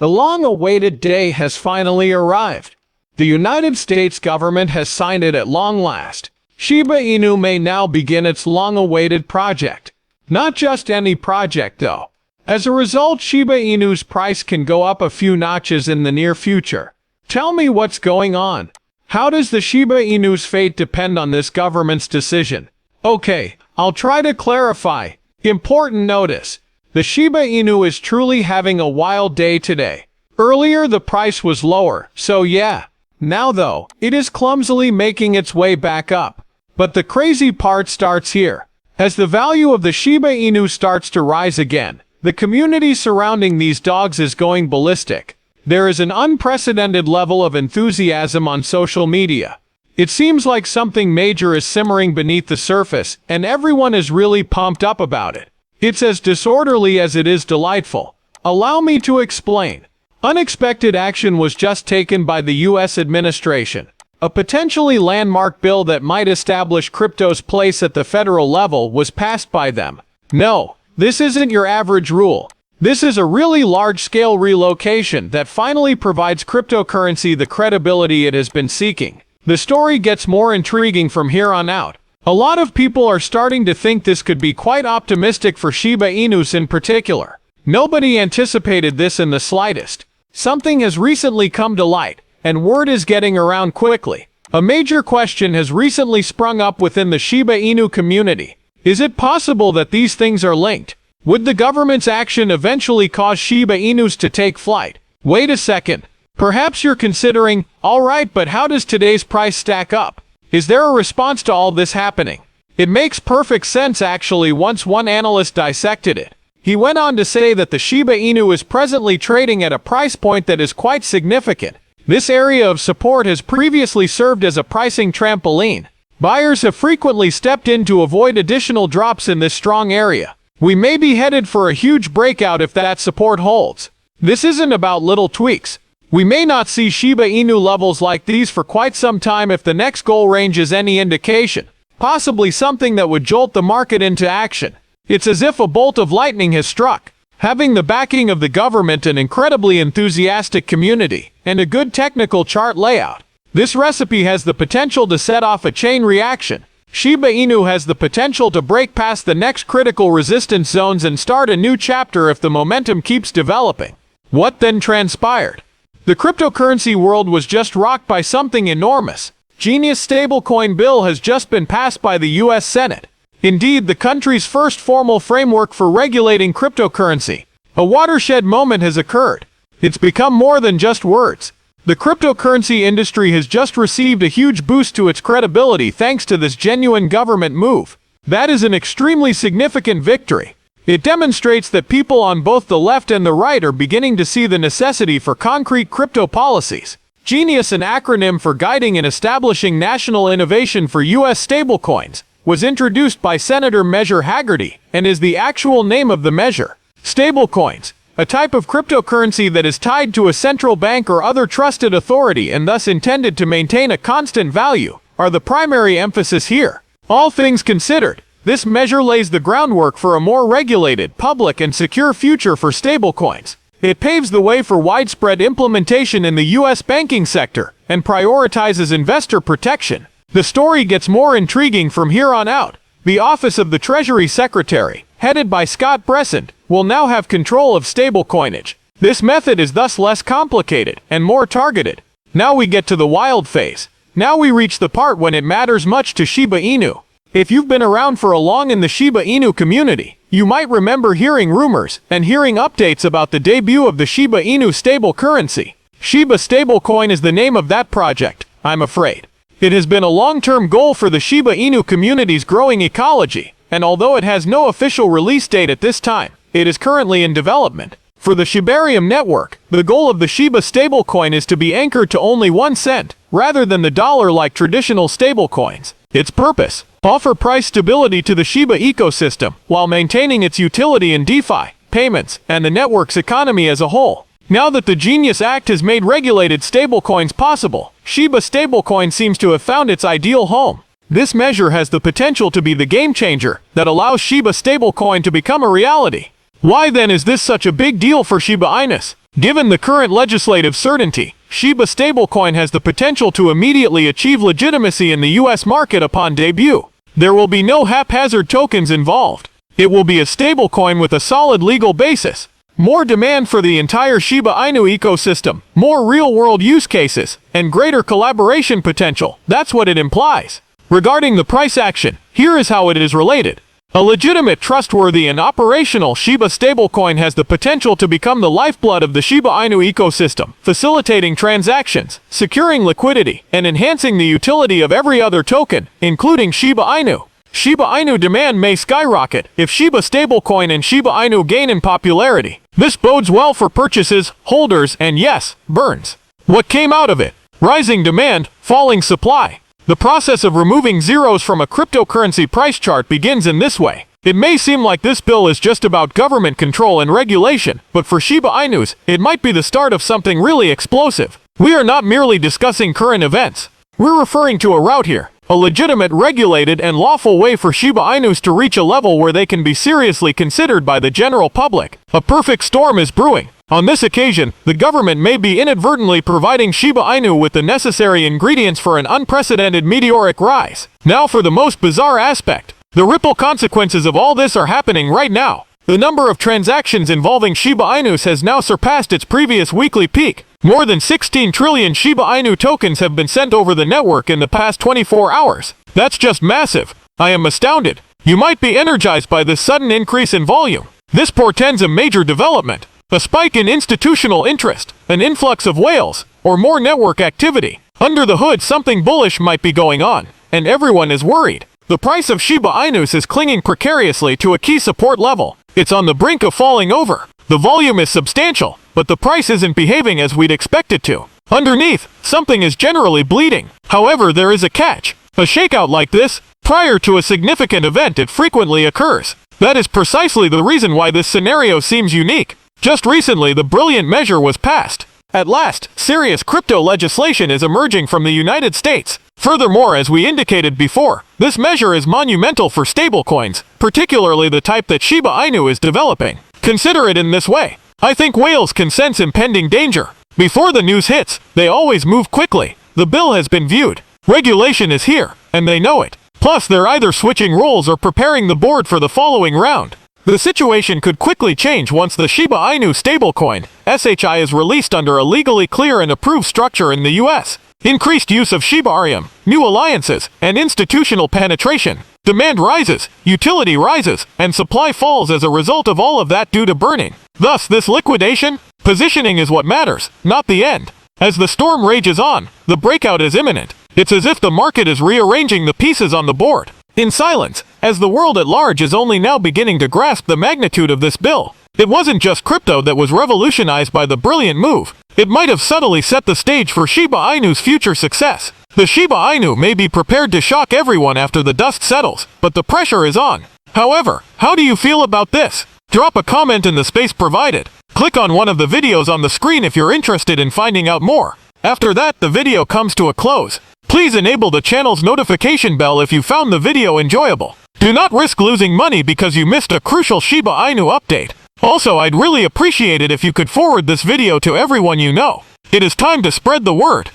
The long-awaited day has finally arrived. The United States government has signed it at long last. Shiba Inu may now begin its long-awaited project. Not just any project, though. As a result, Shiba Inu's price can go up a few notches in the near future. Tell me what's going on. How does the Shiba Inu's fate depend on this government's decision? Okay, I'll try to clarify. Important notice. The Shiba Inu is truly having a wild day today. Earlier the price was lower, so yeah. Now though, it is clumsily making its way back up. But the crazy part starts here. As the value of the Shiba Inu starts to rise again, the community surrounding these dogs is going ballistic. There is an unprecedented level of enthusiasm on social media. It seems like something major is simmering beneath the surface, and everyone is really pumped up about it. It's as disorderly as it is delightful. Allow me to explain. Unexpected action was just taken by the U.S. administration. A potentially landmark bill that might establish crypto's place at the federal level was passed by them. No, this isn't your average rule. This is a really large-scale relocation that finally provides cryptocurrency the credibility it has been seeking. The story gets more intriguing from here on out. A lot of people are starting to think this could be quite optimistic for Shiba Inus in particular. Nobody anticipated this in the slightest. Something has recently come to light, and word is getting around quickly. A major question has recently sprung up within the Shiba Inu community. Is it possible that these things are linked? Would the government's action eventually cause Shiba Inus to take flight? Wait a second. Perhaps you're considering, alright, but how does today's price stack up? Is there a response to all this happening? It makes perfect sense actually once one analyst dissected it. He went on to say that the Shiba Inu is presently trading at a price point that is quite significant. This area of support has previously served as a pricing trampoline. Buyers have frequently stepped in to avoid additional drops in this strong area. We may be headed for a huge breakout if that support holds. This isn't about little tweaks. We may not see Shiba Inu levels like these for quite some time if the next goal range is any indication. Possibly something that would jolt the market into action. It's as if a bolt of lightning has struck. Having the backing of the government, an incredibly enthusiastic community, and a good technical chart layout, this recipe has the potential to set off a chain reaction. Shiba Inu has the potential to break past the next critical resistance zones and start a new chapter if the momentum keeps developing. What then transpired? The cryptocurrency world was just rocked by something enormous. Genius stablecoin bill has just been passed by the U.S. Senate. Indeed, the country's first formal framework for regulating cryptocurrency. A watershed moment has occurred. It's become more than just words. The cryptocurrency industry has just received a huge boost to its credibility thanks to this genuine government move. That is an extremely significant victory. It demonstrates that people on both the left and the right are beginning to see the necessity for concrete crypto policies. Genius, an acronym for Guiding and Establishing National Innovation for U.S. Stablecoins, was introduced by Senator Measure Haggerty and is the actual name of the measure. Stablecoins, a type of cryptocurrency that is tied to a central bank or other trusted authority and thus intended to maintain a constant value, are the primary emphasis here. All things considered, this measure lays the groundwork for a more regulated, public, and secure future for stablecoins. It paves the way for widespread implementation in the U.S. banking sector and prioritizes investor protection. The story gets more intriguing from here on out. The Office of the Treasury Secretary, headed by Scott Bessent, will now have control of stablecoinage. This method is thus less complicated and more targeted. Now we get to the wild phase. Now we reach the part when it matters much to Shiba Inu. If you've been around for a long in the Shiba Inu community, you might remember hearing rumors and hearing updates about the debut of the Shiba Inu stable currency. Shiba stablecoin is the name of that project, I'm afraid. It has been a long-term goal for the Shiba Inu community's growing ecology, and although it has no official release date at this time, it is currently in development. For the Shibarium network, the goal of the Shiba stablecoin is to be anchored to only 1 cent, rather than the dollar like traditional stablecoins. Its purpose: offer price stability to the Shiba ecosystem, while maintaining its utility in DeFi, payments, and the network's economy as a whole. Now that the Genius Act has made regulated stablecoins possible, Shiba stablecoin seems to have found its ideal home. This measure has the potential to be the game changer that allows Shiba stablecoin to become a reality. Why then is this such a big deal for Shiba Inus? Given the current legislative certainty, Shiba stablecoin has the potential to immediately achieve legitimacy in the US market upon debut. There will be no haphazard tokens involved. It will be a stablecoin with a solid legal basis. More demand for the entire Shiba Inu ecosystem, more real-world use cases, and greater collaboration potential. That's what it implies. Regarding the price action, here is how it is related. A legitimate, trustworthy, and operational Shiba stablecoin has the potential to become the lifeblood of the Shiba Inu ecosystem, facilitating transactions, securing liquidity, and enhancing the utility of every other token, including Shiba Inu. Shiba Inu demand may skyrocket if Shiba stablecoin and Shiba Inu gain in popularity. This bodes well for purchases, holders, and yes, burns. What came out of it? Rising demand, falling supply. The process of removing zeros from a cryptocurrency price chart begins in this way. It may seem like this bill is just about government control and regulation, but for Shiba Inus, it might be the start of something really explosive. We are not merely discussing current events. We're referring to a route here, a legitimate, regulated, and lawful way for Shiba Inus to reach a level where they can be seriously considered by the general public. A perfect storm is brewing. On this occasion, the government may be inadvertently providing Shiba Inu with the necessary ingredients for an unprecedented meteoric rise. Now for the most bizarre aspect. The ripple consequences of all this are happening right now. The number of transactions involving Shiba Inus has now surpassed its previous weekly peak. More than 16 trillion Shiba Inu tokens have been sent over the network in the past 24 hours. That's just massive. I am astounded. You might be energized by this sudden increase in volume. This portends a major development. A spike in institutional interest, an influx of whales, or more network activity. Under the hood, something bullish might be going on, and everyone is worried. The price of Shiba Inus is clinging precariously to a key support level. It's on the brink of falling over. The volume is substantial, but the price isn't behaving as we'd expect it to. Underneath, something is generally bleeding. However, there is a catch. A shakeout like this, prior to a significant event, it frequently occurs. That is precisely the reason why this scenario seems unique. Just recently, the brilliant measure was passed. At last, serious crypto legislation is emerging from the United States. Furthermore, as we indicated before, this measure is monumental for stablecoins, particularly the type that Shiba Inu is developing. Consider it in this way. I think whales can sense impending danger. Before the news hits, they always move quickly. The bill has been viewed. Regulation is here, and they know it. Plus, they're either switching roles or preparing the board for the following round. The situation could quickly change once the Shiba Inu stablecoin, SHI, is released under a legally clear and approved structure in the US. Increased use of Shibarium, new alliances, and institutional penetration. Demand rises, utility rises, and supply falls as a result of all of that due to burning. Thus, this liquidation, positioning is what matters, not the end. As the storm rages on, the breakout is imminent. It's as if the market is rearranging the pieces on the board. In silence, as the world at large is only now beginning to grasp the magnitude of this bill. It wasn't just crypto that was revolutionized by the brilliant move. It might have subtly set the stage for Shiba Inu's future success. The Shiba Inu may be prepared to shock everyone after the dust settles, but the pressure is on. However, how do you feel about this? Drop a comment in the space provided. Click on one of the videos on the screen if you're interested in finding out more. After that, the video comes to a close. Please enable the channel's notification bell if you found the video enjoyable. Do not risk losing money because you missed a crucial Shiba Inu update. Also, I'd really appreciate it if you could forward this video to everyone you know. It is time to spread the word.